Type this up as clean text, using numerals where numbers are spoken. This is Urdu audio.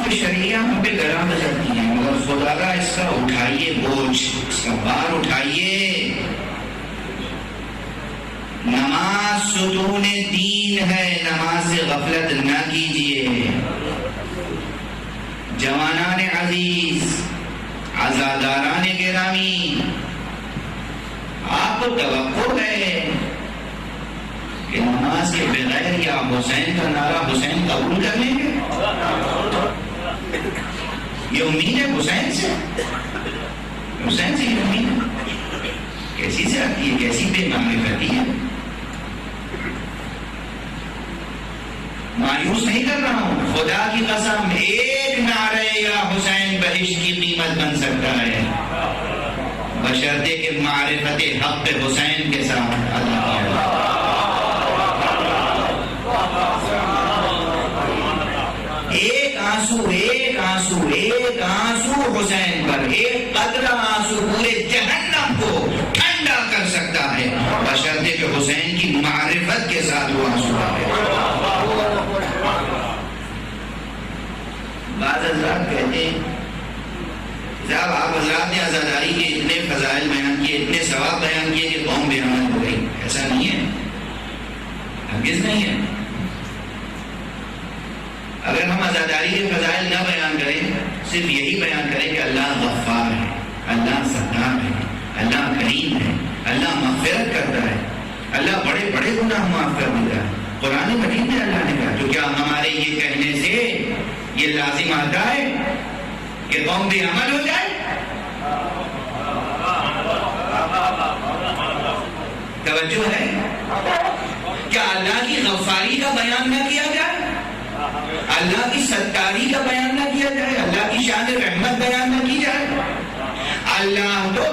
احکام شرعیہ ہم پہ گراں بجاتی ہیں، مگر خدا کا اس کا اٹھائیے بوجھ، اس کا بار اٹھائیے۔ نماز ستون دین ہے، نماز سے غفلت نہ کیجیے۔ جوانان عزیز، عزاداران گرامی، آپ کو توقع ہے کہ نماز کے بغیر یا حسین کا نعرہ حسین قبول کر لیں گے؟ یہ امید ہے حسین سے، حسین سے یہ امید ہے؟ کیسی سے آتی ہے، کیسی بے معرفتی ہے؟ مایوس نہیں کر رہا ہوں، خدا کی قسم ایک نعرہ یا حسین بہشت کی قیمت بن سکتا ہے، بشرطے کہ معرفت حق حسین کے ساتھ ادا کیا جائے۔ ایک آنسو، ایک آنسو، ایک آنسو حسین پر، ایک قطرہ آنسو پورے جہنم کو ٹھنڈا کر سکتا ہے، بشرطے کہ حسین کی معرفت کے ساتھ وہ آنسو آئے۔ بعض حضرات کہتے ہیں صاحب آپ حضرات نے عزاداری کے اتنے فضائل بیان کیے، اتنے ثواب بیان کیے کہ قوم بے عمل ہو گئی۔ ایسا نہیں ہے، ہرگز نہیں ہے۔ اگر ہم عزاداری کے فضائل نہ بیان کریں، صرف یہی بیان کریں کہ اللہ غفار ہے، اللہ ستار ہے، اللہ کریم ہے، اللہ مغفرت کرتا ہے، اللہ بڑے بڑے گناہ معاف کر دیتا ہے، قرآن مجید میں اللہ نے کہا، تو کیا ہمارے یہ کہنے سے یہ لازم آتا ہے کہ قوم بے عمل ہو جائے؟ توجہ ہے؟ کیا اللہ کی غفاری کا بیان نہ کیا جائے، اللہ کی ستاری کا بیان نہ کیا جائے، اللہ کی شان رحمت بیان نہ کی جائے؟ اللہ تو